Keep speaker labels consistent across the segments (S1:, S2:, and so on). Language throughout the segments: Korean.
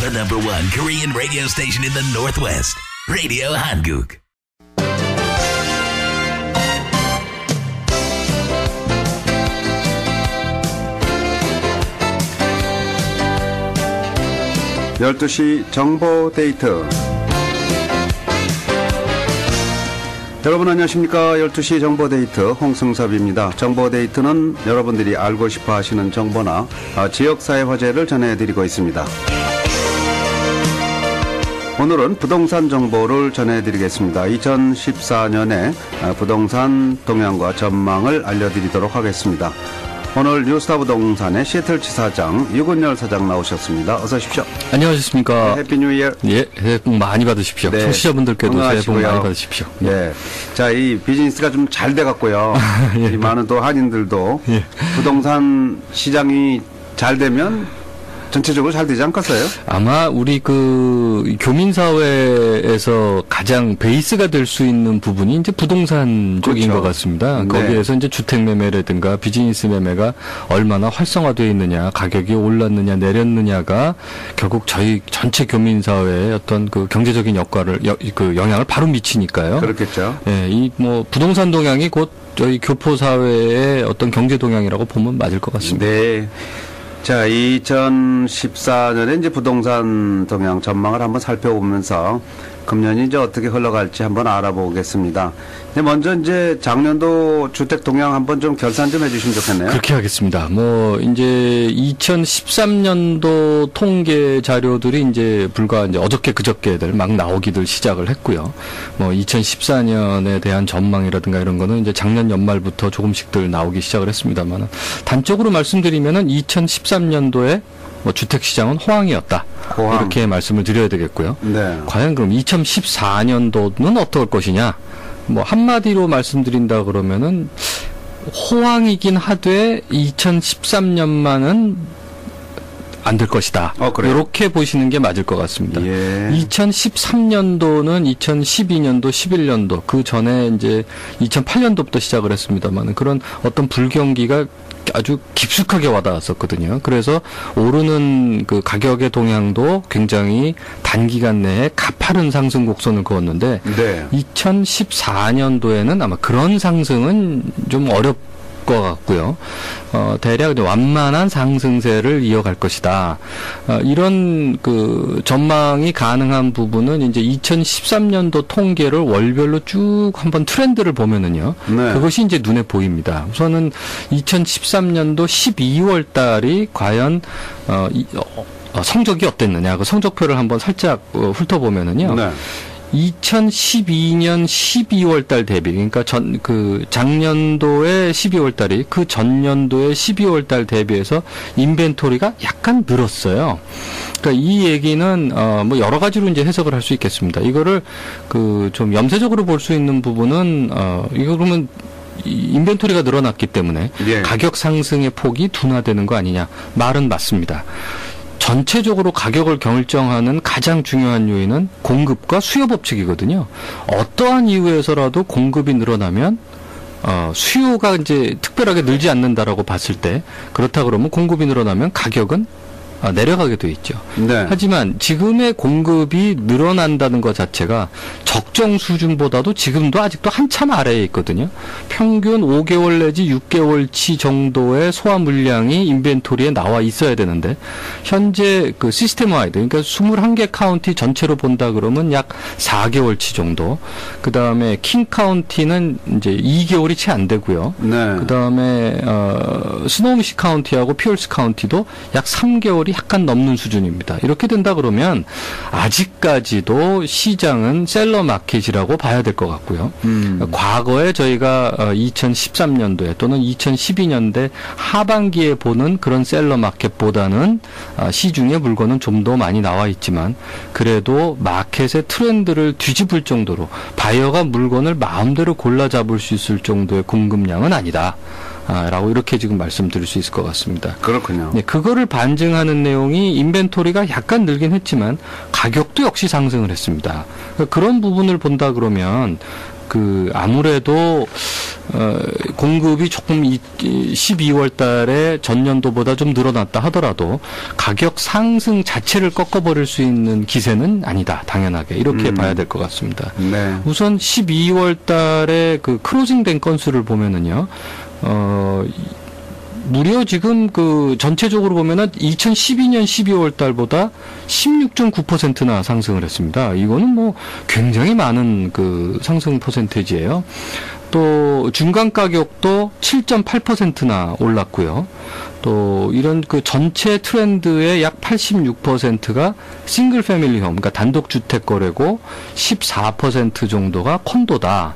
S1: The #1 Korean radio station in the Northwest, Radio Hanguk.
S2: (12시) 정보 데이트. 여러분 안녕하십니까. 12시 정보 데이트 홍승섭입니다. 정보 데이트는 여러분들이 알고 싶어 하시는 정보나 지역사회 화제를 전해드리고 있습니다. 오늘은 부동산 정보를 전해드리겠습니다. 2014년에 부동산 동향과 전망을 알려드리도록 하겠습니다. 오늘 뉴스타 부동산의 시애틀지사장 유근열 사장 나오셨습니다. 어서 오십시오.
S3: 안녕하십니까.
S2: 해피 뉴 이어.
S3: 예, 새해 복 많이 받으십시오.
S2: 네.
S3: 청취자분들께도 새해 복 많이 받으십시오.
S2: 예. 자, 이 비즈니스가 좀 잘 돼갖고요.
S3: 예.
S2: 이 많은 또 한인들도
S3: 예.
S2: 부동산 시장이 잘 되면 전체적으로 잘 되지 않겠어요?
S3: 아마 우리 그 교민사회에서 가장 베이스가 될 수 있는 부분이 이제 부동산 쪽인
S2: 그렇죠.
S3: 것 같습니다.
S2: 네.
S3: 거기에서 이제 주택 매매라든가 비즈니스 매매가 얼마나 활성화되어 있느냐, 가격이 올랐느냐, 내렸느냐가 결국 저희 전체 교민사회의 어떤 그 경제적인 역할을, 그 영향을 바로 미치니까요.
S2: 그렇겠죠.
S3: 예, 이 뭐 부동산 동향이 곧 저희 교포사회의 어떤 경제 동향이라고 보면 맞을 것 같습니다.
S2: 네. 자, 2014년에 이제 부동산 동향 전망을 한번 살펴보면서 금년이 이제 어떻게 흘러갈지 한번 알아보겠습니다. 근데 먼저 이제 작년도 주택 동향 한번 좀 결산 좀 해주시면 좋겠네요.
S3: 그렇게 하겠습니다. 뭐 이제 2013년도 통계 자료들이 이제 불과 이제 어저께 그저께들 막 나오기들 시작을 했고요. 뭐 2014년에 대한 전망이라든가 이런 거는 이제 작년 연말부터 조금씩들 나오기 시작을 했습니다만 단적으로 말씀드리면은 2013년도에 뭐 주택 시장은 호황이었다.
S2: 호황.
S3: 이렇게 말씀을 드려야 되겠고요.
S2: 네.
S3: 과연 그럼 2014년도는 어떨 것이냐? 뭐 한마디로 말씀드린다 그러면은 호황이긴 하되 2013년만은 안 될 것이다.
S2: 그래요?
S3: 이렇게 보시는 게 맞을 것 같습니다.
S2: 예.
S3: 2013년도는 2012년도, 11년도 그 전에 이제 2008년도부터 시작을 했습니다만 그런 어떤 불경기가 아주 깊숙하게 와닿았었거든요. 그래서 오르는 그 가격의 동향도 굉장히 단기간 내에 가파른 상승 곡선을 그었는데
S2: 네.
S3: 2014년도에는 아마 그런 상승은 좀 어렵 것 같고요. 대략 완만한 상승세를 이어갈 것이다. 이런 그 전망이 가능한 부분은 이제 2013년도 통계를 월별로 쭉 한번 트렌드를 보면은요.
S2: 네.
S3: 그것이 이제 눈에 보입니다. 우선은 2013년도 12월 달이 과연 성적이 어땠느냐. 그 성적표를 한번 살짝 훑어보면은요.
S2: 네.
S3: 2012년 12월 달 대비, 그러니까 작년도의 12월 달이 그 전년도의 12월 달 대비해서 인벤토리가 약간 늘었어요. 그러니까 이 얘기는, 뭐 여러 가지로 이제 해석을 할 수 있겠습니다. 이거를 좀 염세적으로 볼 수 있는 부분은, 이거 그러면 인벤토리가 늘어났기 때문에
S2: 예.
S3: 가격 상승의 폭이 둔화되는 거 아니냐. 말은 맞습니다. 전체적으로 가격을 결정하는 가장 중요한 요인은 공급과 수요 법칙이거든요. 어떠한 이유에서라도 공급이 늘어나면 수요가 이제 특별하게 늘지 않는다라고 봤을 때 그렇다 그러면 공급이 늘어나면 가격은 내려가게 돼 있죠.
S2: 네.
S3: 하지만 지금의 공급이 늘어난다는 것 자체가 적정 수준보다도 지금도 아직도 한참 아래에 있거든요. 평균 5개월 내지 6개월치 정도의 소화 물량이 인벤토리에 나와 있어야 되는데 현재 그 시스템 와이드 그러니까 21개 카운티 전체로 본다 그러면 약 4개월치 정도. 그다음에 킹 카운티는 이제 2개월이 채 안 되고요.
S2: 네.
S3: 그다음에 스노우미시 카운티하고 피얼스 카운티도 약 3개월이 약간 넘는 수준입니다. 이렇게 된다 그러면 아직까지도 시장은 셀러 마켓이라고 봐야 될 것 같고요. 과거에 저희가 2013년도에 또는 2012년대 하반기에 보는 그런 셀러 마켓보다는 시중에 물건은 좀 더 많이 나와 있지만 그래도 마켓의 트렌드를 뒤집을 정도로 바이어가 물건을 마음대로 골라 잡을 수 있을 정도의 공급량은 아니다. 라고 이렇게 지금 말씀드릴 수 있을 것 같습니다.
S2: 그렇군요.
S3: 네, 그거를 반증하는 내용이 인벤토리가 약간 늘긴 했지만 가격도 역시 상승을 했습니다. 그러니까 그런 부분을 본다 그러면 아무래도 공급이 조금 12월 달에 전년도보다 좀 늘어났다 하더라도 가격 상승 자체를 꺾어버릴 수 있는 기세는 아니다. 당연하게. 이렇게 봐야 될 것 같습니다.
S2: 네.
S3: 우선 12월 달에 그 클로징된 건수를 보면은요, 무려 지금 전체적으로 보면은 2012년 12월 달보다 16.9%나 상승을 했습니다. 이거는 뭐 굉장히 많은 상승 퍼센테이지예요. 또 중간 가격도 7.8%나 올랐고요. 또 이런 전체 트렌드의 약 86%가 싱글 패밀리 홈, 그러니까 단독 주택 거래고 14% 정도가 콘도다.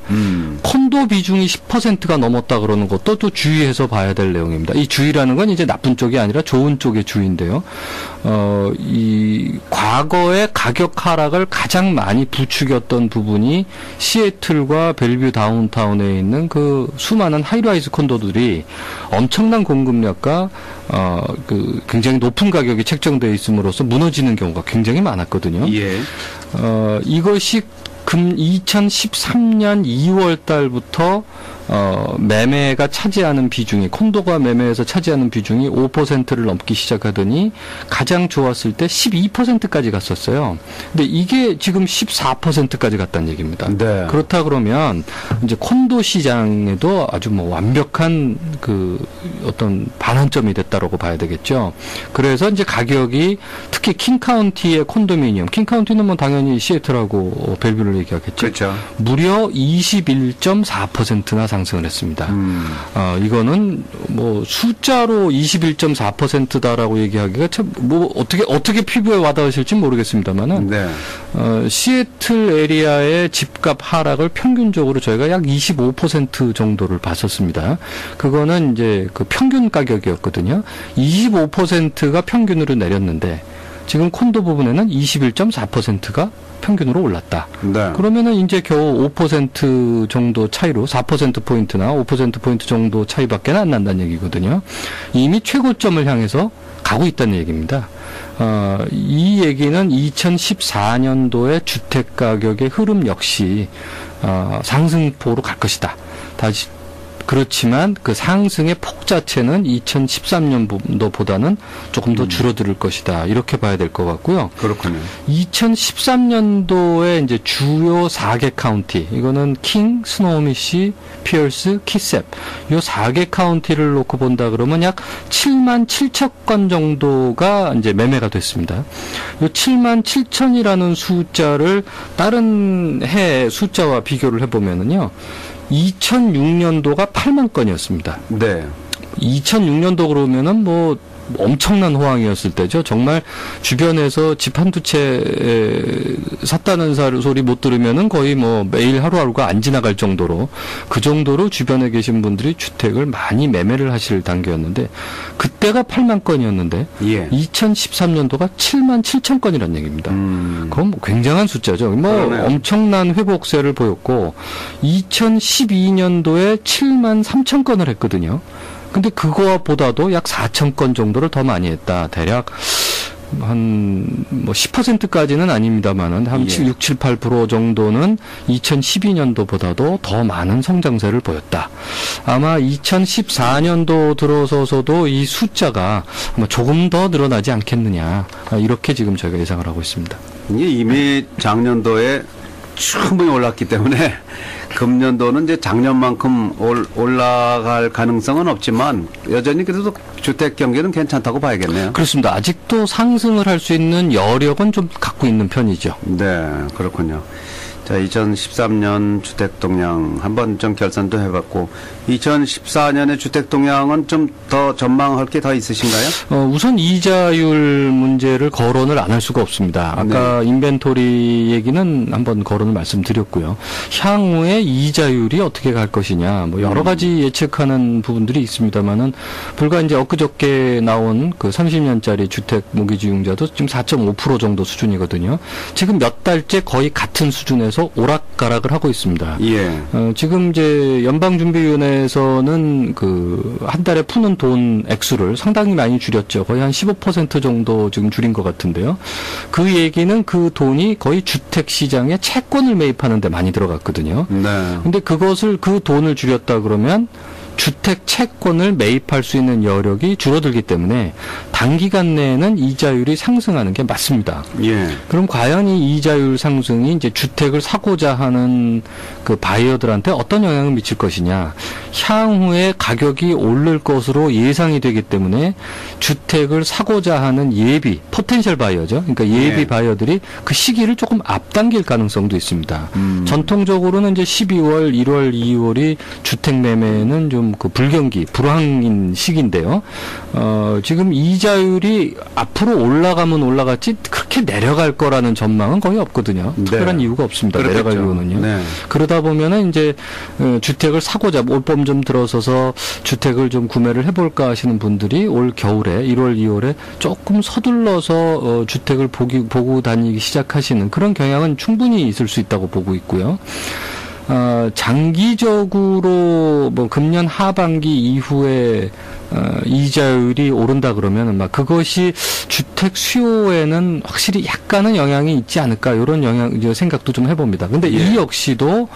S3: 콘도 비중이 10%가 넘었다 그러는 것도 또 주의해서 봐야 될 내용입니다. 이 주의라는 건 이제 나쁜 쪽이 아니라 좋은 쪽의 주의인데요. 이 과거의 가격 하락을 가장 많이 부추겼던 부분이 시애틀과 벨뷰 다운타운에 있는 수많은 하이라이즈 콘도들이 엄청난 공급력과 굉장히 높은 가격이 책정되어 있음으로써 무너지는 경우가 굉장히 많았거든요.
S2: 예.
S3: 이것이 2013년 2월 달부터 매매가 차지하는 비중이, 콘도가 매매에서 차지하는 비중이 5%를 넘기 시작하더니 가장 좋았을 때 12%까지 갔었어요. 근데 이게 지금 14%까지 갔다는 얘기입니다.
S2: 네.
S3: 그렇다 그러면 이제 콘도 시장에도 아주 뭐 완벽한 어떤 반환점이 됐다라고 봐야 되겠죠. 그래서 이제 가격이 특히 킹카운티의 콘도미니엄, 킹카운티는 뭐 당연히 시애틀하고 벨뷰를 얘기하겠죠.
S2: 그렇죠.
S3: 무려 21.4%나 상승을 했습니다. 이거는 뭐 숫자로 21.4%다라고 얘기하기가 참 뭐 어떻게 피부에 와닿으실지 모르겠습니다만은
S2: 네.
S3: 시애틀 에리아의 집값 하락을 평균적으로 저희가 약 25% 정도를 봤었습니다. 그거는 이제 평균 가격이었거든요. 25%가 평균으로 내렸는데 지금 콘도 부분에는 21.4%가 평균으로 올랐다.
S2: 네.
S3: 그러면은 이제 겨우 5% 정도 차이로 4%포인트나 5%포인트 정도 차이밖에 안 난다는 얘기거든요. 이미 최고점을 향해서 가고 있다는 얘기입니다. 이 얘기는 2014년도의 주택 가격의 흐름 역시 상승포로 갈 것이다. 그렇지만 그 상승의 폭 자체는 2013년도보다는 조금 더 줄어들 것이다. 이렇게 봐야 될 것 같고요.
S2: 그렇군요.
S3: 2013년도에 이제 주요 4개 카운티, 이거는 킹, 스노우미시, 피어스, 키셉, 요 4개 카운티를 놓고 본다 그러면 약 7만 7천 건 정도가 이제 매매가 됐습니다. 요 7만 7천이라는 숫자를 다른 해 숫자와 비교를 해보면은요. 2006년도가 8만 건이었습니다.
S2: 네.
S3: 2006년도 그러면은 뭐 엄청난 호황이었을 때죠. 정말 주변에서 집 한두 채 샀다는 소리 못 들으면은 거의 뭐 매일 하루하루가 안 지나갈 정도로, 그 정도로 주변에 계신 분들이 주택을 많이 매매를 하실 단계였는데, 그때가 8만 건이었는데
S2: 예.
S3: 2013년도가 7만 7천 건이라는 얘기입니다. 그건 뭐 굉장한 숫자죠. 뭐
S2: 그러네요.
S3: 엄청난 회복세를 보였고 2012년도에 7만 3천 건을 했거든요. 근데 그거와 보다도 약 4천 건 정도를 더 많이 했다. 대략 한 뭐 10%까지는 아닙니다만은 한
S2: 예.
S3: 6, 7, 8% 정도는 2012년도보다도 더 많은 성장세를 보였다. 아마 2014년도 들어서서도 이 숫자가 아마 조금 더 늘어나지 않겠느냐. 이렇게 지금 저희가 예상을 하고 있습니다.
S2: 이미 작년도에 충분히 올랐기 때문에 금년도는 이제 작년만큼 올라갈 가능성은 없지만 여전히 그래도 주택 경기는 괜찮다고 봐야겠네요.
S3: 그렇습니다. 아직도 상승을 할 수 있는 여력은 좀 갖고 있는 편이죠.
S2: 네, 그렇군요. 자, 2013년 주택 동향 한번 좀 결산도 해봤고 2014년의 주택 동향은 좀 더 전망할 게 더 있으신가요?
S3: 우선 이자율 문제를 거론을 안 할 수가 없습니다. 아까
S2: 네.
S3: 인벤토리 얘기는 한번 거론을 말씀드렸고요. 향후에 이자율이 어떻게 갈 것이냐, 뭐 여러 가지 예측하는 부분들이 있습니다만은 불과 이제 엊그저께 나온 그 30년짜리 주택 모기지융자도 지금 4.5% 정도 수준이거든요. 지금 몇 달째 거의 같은 수준에서 오락가락을 하고 있습니다.
S2: 예.
S3: 지금 이제 연방준비위원회에서는 한 달에 푸는 돈 액수를 상당히 많이 줄였죠. 거의 한 15% 정도 지금 줄인 것 같은데요. 그 얘기는 그 돈이 거의 주택 시장에 채권을 매입하는 데 많이 들어갔거든요.
S2: 네.
S3: 근데 그 돈을 줄였다 그러면 주택 채권을 매입할 수 있는 여력이 줄어들기 때문에 단기간 내에는 이자율이 상승하는 게 맞습니다.
S2: 예.
S3: 그럼 과연 이 이자율 상승이 이제 주택을 사고자 하는 그 바이어들한테 어떤 영향을 미칠 것이냐. 향후에 가격이 오를 것으로 예상이 되기 때문에 주택을 사고자 하는 예비, 포텐셜 바이어죠. 그러니까 예비
S2: 예.
S3: 바이어들이 그 시기를 조금 앞당길 가능성도 있습니다. 전통적으로는 이제 12월, 1월, 2월이 주택 매매는 좀 그 불경기, 불황인 시기인데요. 지금 이자율이 앞으로 올라가면 올라갔지 그렇게 내려갈 거라는 전망은 거의 없거든요.
S2: 네.
S3: 특별한 이유가 없습니다.
S2: 그렇겠죠.
S3: 내려갈 이유는요.
S2: 네.
S3: 그러다 보면은 이제 주택을 사고자 올봄 좀 들어서서 주택을 좀 구매를 해볼까 하시는 분들이 올 겨울에 1월, 2월에 조금 서둘러서 주택을 보고 다니기 시작하시는 그런 경향은 충분히 있을 수 있다고 보고 있고요. 장기적으로 뭐 금년 하반기 이후에 이자율이 오른다 그러면은 막 그것이 주택 수요에는 확실히 약간은 영향이 있지 않을까 이런 생각도 좀 해봅니다. 근데
S2: 예.
S3: 이 역시도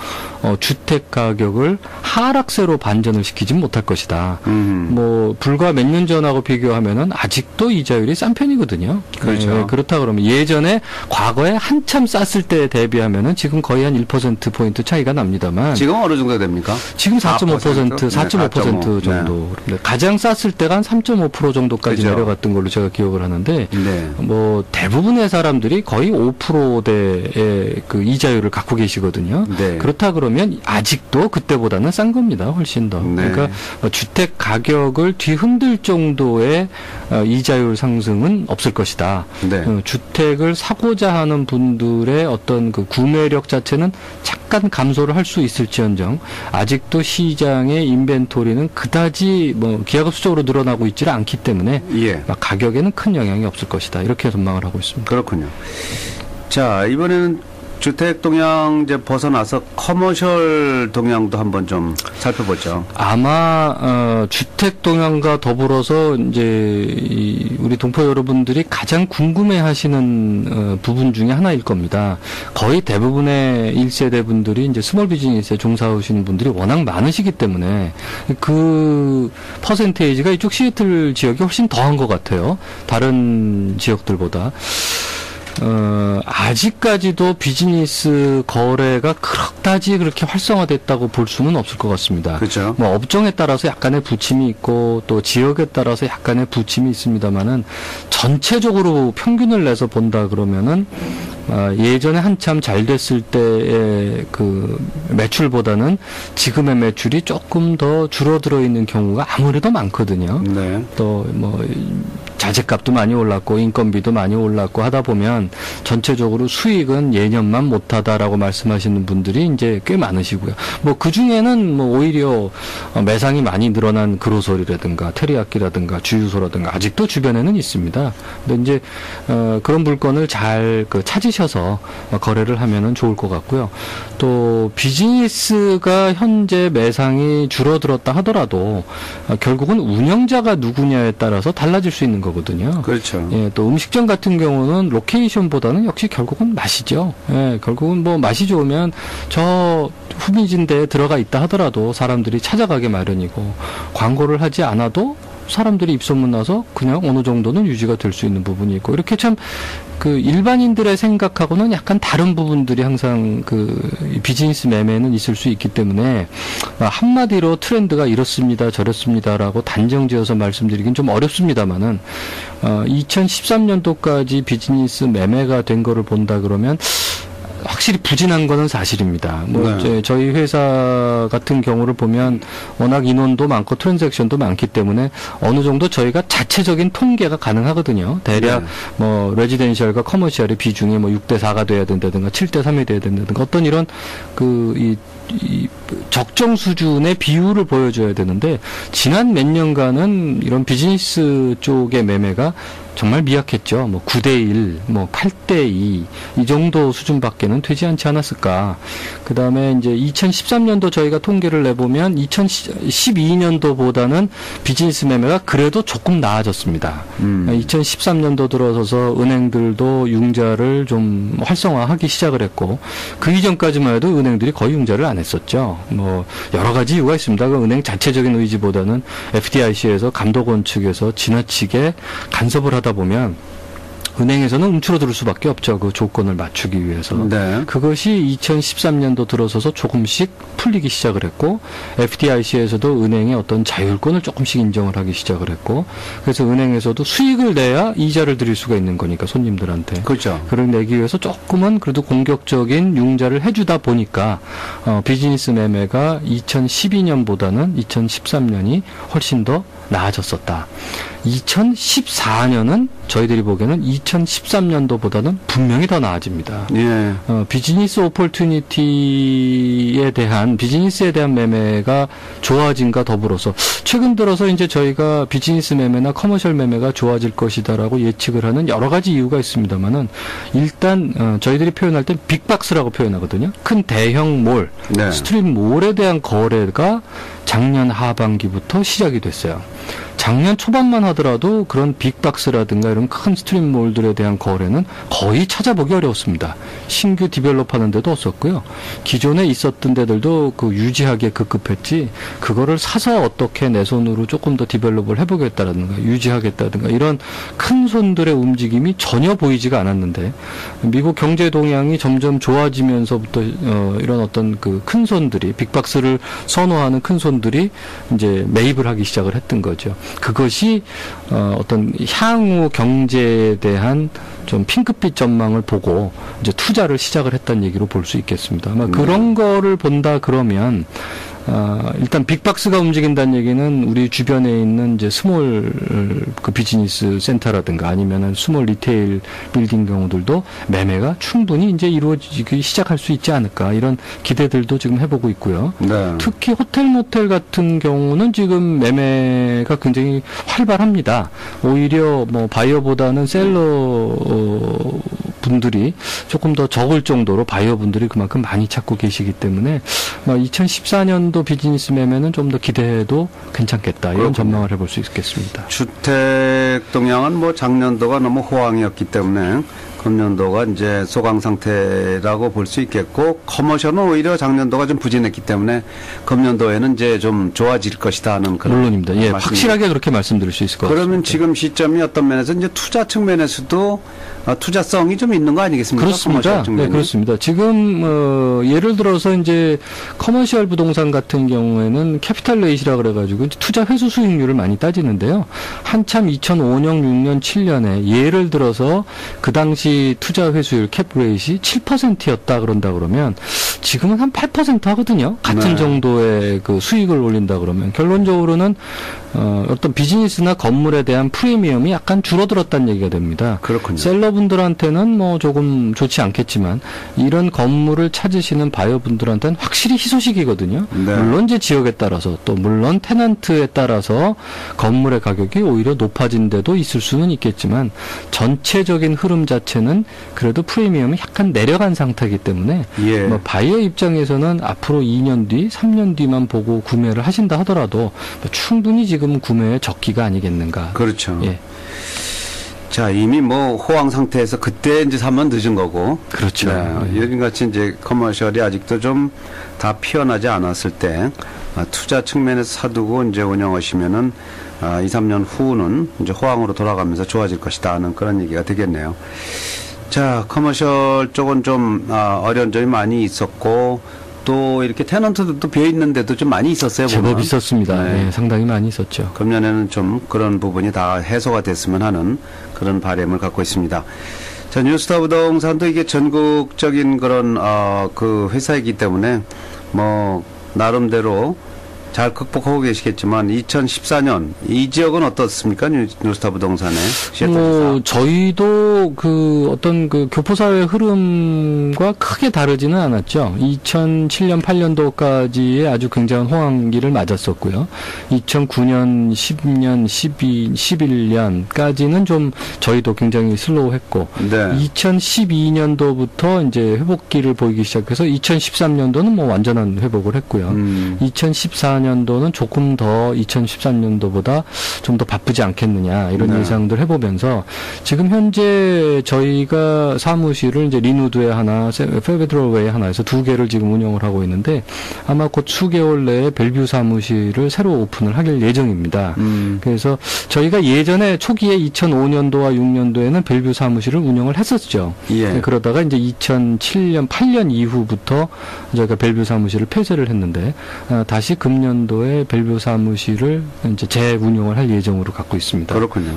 S3: 주택 가격을 하락세로 반전을 시키진 못할 것이다. 뭐 불과 몇 년 전하고 비교하면은 아직도 이자율이 싼 편이거든요.
S2: 그렇죠.
S3: 그렇다 그러면 예전에 과거에 한참 쌌을 때 대비하면은 지금 거의 한 1% 포인트 차이가 납니다만
S2: 지금 어느 정도 됩니다?
S3: 지금 4.5%,
S2: 4%?
S3: 4.5% 정도.
S2: 네.
S3: 가장 쌌을 때가 한 3.5% 정도까지
S2: 그죠.
S3: 내려갔던 걸로 제가 기억을 하는데,
S2: 네.
S3: 뭐 대부분의 사람들이 거의 5%대의 그 이자율을 갖고 계시거든요.
S2: 네.
S3: 그렇다 그러면 아직도 그때보다는 싼 겁니다. 훨씬 더.
S2: 네.
S3: 그러니까 주택 가격을 뒤흔들 정도의 이자율 상승은 없을 것이다.
S2: 네.
S3: 주택을 사고자 하는 분들의 어떤 그 구매력 자체는 잠깐 감소를 할 수 있을지언정 아직도 시장의 인벤토리는 그다지 뭐 기하급수적으로 늘어나고 있지를 않기 때문에
S2: 예.
S3: 가격에는 큰 영향이 없을 것이다. 이렇게 전망을 하고 있습니다.
S2: 그렇군요. 자, 이번에는 주택 동향 이제 벗어나서 커머셜 동향도 한번 좀 살펴보죠.
S3: 아마 주택 동향과 더불어서 이제 우리 동포 여러분들이 가장 궁금해하시는 부분 중에 하나일 겁니다. 거의 대부분의 1세대 분들이 이제 스몰 비즈니스에 종사하시는 분들이 워낙 많으시기 때문에 그 퍼센테이지가 이쪽 시애틀 지역이 훨씬 더한 것 같아요. 다른 지역들보다. 아직까지도 비즈니스 거래가 그렇다지 그렇게 활성화됐다고 볼 수는 없을 것 같습니다.
S2: 그렇죠.
S3: 뭐 업종에 따라서 약간의 부침이 있고 또 지역에 따라서 약간의 부침이 있습니다만은 전체적으로 평균을 내서 본다 그러면은 예전에 한참 잘 됐을 때의 그 매출보다는 지금의 매출이 조금 더 줄어들어 있는 경우가 아무래도 많거든요.
S2: 네.
S3: 또 뭐 자재값도 많이 올랐고 인건비도 많이 올랐고 하다 보면 전체적으로 수익은 예년만 못하다라고 말씀하시는 분들이 이제 꽤 많으시고요. 뭐 그 중에는 뭐 오히려 매상이 많이 늘어난 그로서리라든가 테리야끼라든가 주유소라든가 아직도 주변에는 있습니다. 근데 이제 그런 물건을 잘 찾으셔서 거래를 하면은 좋을 것 같고요. 또 비즈니스가 현재 매상이 줄어들었다 하더라도 결국은 운영자가 누구냐에 따라서 달라질 수 있는 거거든요.
S2: 그렇죠.
S3: 예, 또 음식점 같은 경우는 로케이션보다는 역시 결국은 맛이죠. 예, 결국은 뭐 맛이 좋으면 저 후미진대에 들어가 있다 하더라도 사람들이 찾아가게 마련이고 광고를 하지 않아도 사람들이 입소문 나서 그냥 어느 정도는 유지가 될 수 있는 부분이 있고 이렇게 참 그 일반인들의 생각하고는 약간 다른 부분들이 항상 그 비즈니스 매매는 있을 수 있기 때문에 한마디로 트렌드가 이렇습니다 저렇습니다라고 단정지어서 말씀드리긴 좀 어렵습니다만은 2013년도까지 비즈니스 매매가 된 거를 본다 그러면 확실히 부진한 거는 사실입니다. 뭐
S2: 네.
S3: 저희 회사 같은 경우를 보면 워낙 인원도 많고 트랜잭션도 많기 때문에 어느 정도 저희가 자체적인 통계가 가능하거든요. 대략
S2: 네.
S3: 뭐 레지덴셜과 커머셜의 비중이 뭐 6대4가 돼야 된다든가 7대3이 돼야 된다든가 어떤 이런 이 적정 수준의 비율을 보여줘야 되는데 지난 몇 년간은 이런 비즈니스 쪽의 매매가 정말 미약했죠. 뭐 9대1, 뭐 8대2 이 정도 수준밖에는 되지 않지 않았을까. 그다음에 이제 2013년도 저희가 통계를 내보면 2012년도보다는 비즈니스 매매가 그래도 조금 나아졌습니다. 2013년도 들어서서 은행들도 융자를 좀 활성화하기 시작을 했고 그 이전까지만 해도 은행들이 거의 융자를 안 했었죠. 뭐 여러 가지 이유가 있습니다. 그 은행 자체적인 의지보다는 FDIC에서 감독원 측에서 지나치게 간섭을 하다 보면 은행에서는 움츠러들 수밖에 없죠. 그 조건을 맞추기 위해서.
S2: 네.
S3: 그것이 2013년도 들어서서 조금씩 풀리기 시작을 했고 FDIC에서도 은행의 어떤 자율권을 조금씩 인정을 하기 시작을 했고 그래서 은행에서도 수익을 내야 이자를 드릴 수가 있는 거니까 손님들한테.
S2: 그렇죠.
S3: 그걸 내기 위해서 조금은 그래도 공격적인 융자를 해주다 보니까 비즈니스 매매가 2012년보다는 2013년이 훨씬 더 나아졌었다. 2014년은 저희들이 보기에는 2013년도보다는 분명히 더 나아집니다.
S2: 예.
S3: 비즈니스 오퍼튜니티에 대한 비즈니스에 대한 매매가 좋아진과 더불어서 최근 들어서 이제 저희가 비즈니스 매매나 커머셜 매매가 좋아질 것이다라고 예측을 하는 여러 가지 이유가 있습니다만은 일단 저희들이 표현할 땐 빅박스라고 표현하거든요. 큰 대형 몰,
S2: 네.
S3: 스트릿 몰에 대한 거래가 작년 하반기부터 시작이 됐어요. 작년 초반만 하더라도 그런 빅박스라든가 이런 큰 스트릿몰들에 대한 거래는 거의 찾아보기 어려웠습니다. 신규 디벨롭하는 데도 없었고요. 기존에 있었던 데들도 그 유지하기에 급급했지 그거를 사서 어떻게 내 손으로 조금 더 디벨롭을 해보겠다라든가 유지하겠다든가 이런 큰 손들의 움직임이 전혀 보이지가 않았는데 미국 경제 동향이 점점 좋아지면서부터 이런 어떤 그 큰 손들이 빅박스를 선호하는 큰 손들이 이제 매입을 하기 시작을 했던 거죠. 그것이 어떤 향후 경제에 대한 좀 핑크빛 전망을 보고 이제 투자를 시작을 했다는 얘기로 볼 수 있겠습니다. 아마 그런 거를 본다 그러면 일단 빅박스가 움직인다는 얘기는 우리 주변에 있는 이제 스몰 그 비즈니스 센터라든가 아니면은 스몰 리테일 빌딩 경우들도 매매가 충분히 이제 이루어지기 시작할 수 있지 않을까 이런 기대들도 지금 해보고 있고요.
S2: 네.
S3: 특히 호텔 모텔 같은 경우는 지금 매매가 굉장히 활발합니다. 오히려 뭐 바이어보다는 셀러 분들이 조금 더 적을 정도로 바이어 분들이 그만큼 많이 찾고 계시기 때문에 2014년도 비즈니스 매매는 좀 더 기대해도 괜찮겠다 이런
S2: 그렇군요.
S3: 전망을 해볼 수 있겠습니다.
S2: 주택 동향은 뭐 작년도가 너무 호황이었기 때문에 금년도가 이제 소강 상태라고 볼 수 있겠고 커머셜은 오히려 작년도가 좀 부진했기 때문에 금년도에는 이제 좀 좋아질 것이다 하는 그런
S3: 물론입니다. 예,
S2: 말씀입니다.
S3: 확실하게 그렇게 말씀드릴 수 있을 것 같습니다.
S2: 그러면 지금 시점이 어떤 면에서 이제 투자 측면에서도 투자성이 좀 있는 거 아니겠습니까?
S3: 그렇습니다.
S2: 커머셜 측면이.
S3: 네, 그렇습니다. 지금 예를 들어서 이제 커머셜 부동산 같은 경우에는 캐피탈 레이시라 그래가지고 투자 회수 수익률을 많이 따지는데요. 한참 2005년, 6년, 7년에 예를 들어서 그 당시 투자 회수율 캡 레이시 7%였다 그런다 그러면 지금은 한 8% 하거든요. 같은
S2: 네.
S3: 정도의 그 수익을 올린다 그러면 결론적으로는 어떤 비즈니스나 건물에 대한 프리미엄이 약간 줄어들었다는 얘기가 됩니다.
S2: 그렇군요.
S3: 셀러분들한테는 뭐 조금 좋지 않겠지만 이런 건물을 찾으시는 바이어분들한테는 확실히 희소식이거든요.
S2: 네.
S3: 물론 이제 지역에 따라서 또 물론 테넌트에 따라서 건물의 가격이 오히려 높아진 데도 있을 수는 있겠지만 전체적인 흐름 자체는 그래도 프리미엄이 약간 내려간 상태이기 때문에
S2: 예.
S3: 뭐 바이어 입장에서는 앞으로 2년 뒤, 3년 뒤만 보고 구매를 하신다 하더라도 뭐 충분히 지금 구매의 적기가 아니겠는가.
S2: 그렇죠.
S3: 예.
S2: 자, 이미 뭐 호황 상태에서 그때 이제 사면 늦은 거고.
S3: 그렇죠.
S2: 네. 요즘같이 이제 커머셜이 아직도 좀 다 피어나지 않았을 때 투자 측면에서 사두고 이제 운영하시면은 2, 3년 후는 이제 호황으로 돌아가면서 좋아질 것이다 하는 그런 얘기가 되겠네요. 자, 커머셜 쪽은 좀 어려운 점이 많이 있었고 또 이렇게 테넌트들도 비어 있는데도 좀 많이 있었어요.
S3: 제법
S2: 보면.
S3: 있었습니다.
S2: 네.
S3: 예, 상당히 많이 있었죠.
S2: 금년에는 좀 그런 부분이 다 해소가 됐으면 하는 그런 바람을 갖고 있습니다. 자, 뉴스타 부동산도 이게 전국적인 그런 그 회사이기 때문에 뭐 나름대로 잘 극복하고 계시겠지만 2014년 이 지역은 어떻습니까? 뉴스타 부동산의
S3: 저희도 그 어떤 그 교포사회 흐름과 크게 다르지는 않았죠. 2007년 8년도까지의 아주 굉장한 호황기를 맞았었고요. 2009년, 10년, 11년까지는 좀 저희도 굉장히 슬로우했고, 네. 2012년도부터 이제 회복기를 보이기 시작해서 2013년도는 뭐 완전한 회복을 했고요. 2014년도는 조금 더 2013년도보다 좀 더 바쁘지 않겠느냐 이런 네. 예상들 해보면서 지금 현재 저희가 사무실을 이제 리누드에 하나, 페데럴웨이에 하나 해서 2개를 지금 운영을 하고 있는데 아마 곧 수개월 내에 벨뷰 사무실을 새로 오픈을 하길 예정입니다. 그래서 저희가 예전에 초기에 2005년도와 6년도에는 벨뷰 사무실을 운영을 했었죠. 예. 그러다가 이제 2007년, 8년 이후부터 저희가 벨뷰 사무실을 폐쇄를 했는데 다시 금년도에 벨뷰 사무실을 이제 재운영을 할 예정으로 갖고 있습니다.
S2: 그렇군요.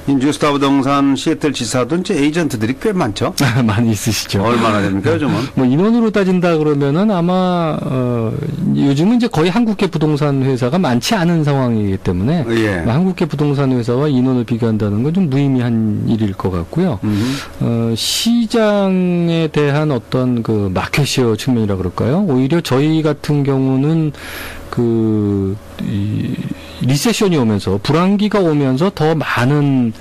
S2: 뉴스타 부동산 시애틀 지사도 이제 에이전트들이 꽤 많죠?
S3: 많이 있으시죠.
S2: 얼마나 됩니까, 요즘은?
S3: 뭐 인원으로 따진다 그러면은 아마, 요즘은 이제 거의 한국계 부동산 회사가 많지 않은 상황이기 때문에, 예. 한국계 부동산 회사와 인원을 비교한다는 건 좀 무의미한 일일 것 같고요. 시장에 대한 어떤 그 마켓시어 측면이라 그럴까요? 오히려 저희 같은 경우는 리세션이 오면서 불황기가 오면서 더 많은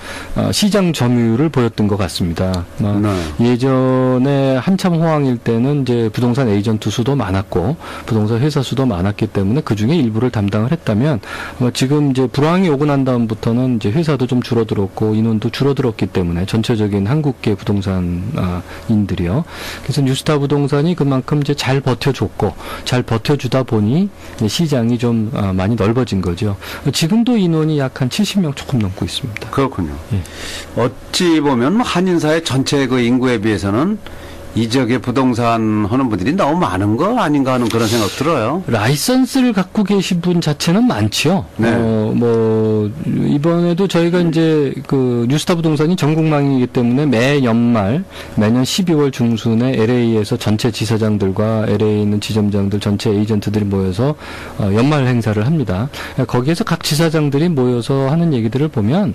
S3: 시장 점유율을 보였던 것 같습니다. 예전에 한참 호황일 때는 이제 부동산 에이전트 수도 많았고 부동산 회사 수도 많았기 때문에 그 중에 일부를 담당을 했다면 지금 이제 불황이 오고 난 다음부터는 이제 회사도 좀 줄어들었고 인원도 줄어들었기 때문에 전체적인 한국계 부동산인들이요. 그래서 뉴스타 부동산이 그만큼 이제 잘 버텨줬고 잘 버텨주다 보니 시장이 좀 많이 넓어진 거죠. 지금도 인원이 약 한 70명 조금 넘고 있습니다.
S2: 그렇군요. 예. 어찌 보면 한인사회 전체 그 인구에 비해서는 이 지역에 부동산 하는 분들이 너무 많은 거 아닌가 하는 그런 생각 들어요.
S3: 라이선스를 갖고 계신 분 자체는 많죠.
S2: 네.
S3: 이번에도 저희가 이제 그 뉴스타 부동산이 전국망이기 때문에 매년 12월 중순에 LA에서 전체 지사장들과 LA에 있는 지점장들 전체 에이전트들이 모여서 연말 행사를 합니다. 거기에서 각 지사장들이 모여서 하는 얘기들을 보면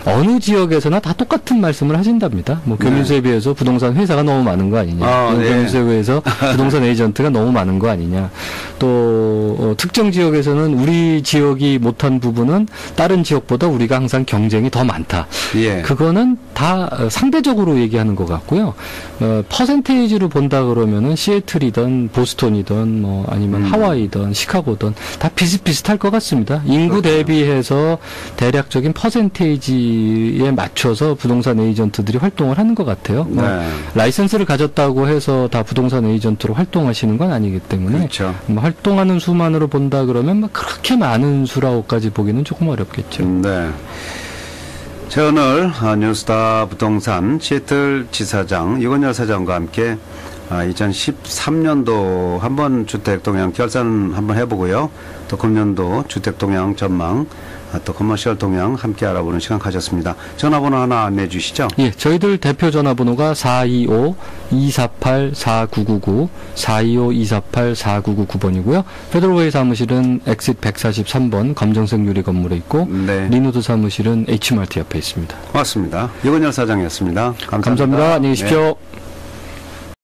S3: 어느 지역에서나 다 똑같은 말씀을 하신답니다. 뭐 교민수에 네. 비해서 부동산 회사가 너무 많은 거 아니냐. 교민수에서 부동산 에이전트가 너무 많은 거 아니냐. 또 특정 지역에서는 우리 지역이 못한 부분은 다른 지역보다 우리가 항상 경쟁이 더 많다. 예. 그거는 다 상대적으로 얘기하는 것 같고요. 퍼센테이지로 본다 그러면은 시애틀이든 보스턴이든 뭐 아니면 하와이든 시카고든 다 비슷비슷할 것 같습니다. 인구 그렇구나. 대비해서 대략적인 퍼센테이지에 맞춰서 부동산 에이전트들이 활동을 하는 것 같아요. 네. 라이선스를 가졌다고 해서 다 부동산 에이전트로 활동하시는 건 아니기 때문에
S2: 그렇죠.
S3: 활동하는 수만으로 본다 그러면 그렇게 많은 수라고까지 보기는 조금 어렵겠죠.
S2: 네. 자, 오늘 뉴스타 부동산 시애틀 지사장 이건열 사장과 함께 2013년도 한번 주택 동향 결산 한번 해보고요. 또 금년도 주택 동향 전망 또 커머셜 동향 함께 알아보는 시간 가졌습니다. 전화번호 하나 안내해 주시죠.
S3: 예, 저희들 대표 전화번호가 425-248-4999, 425-248-4999번이고요. 페데럴웨이 사무실은 엑sit 143번 검정색 유리 건물에 있고 네. 리누드 사무실은 H마트 옆에 있습니다.
S2: 고맙습니다. 이건열 사장이었습니다. 감사합니다.
S3: 감사합니다. 안녕히 계십시오.
S2: 네.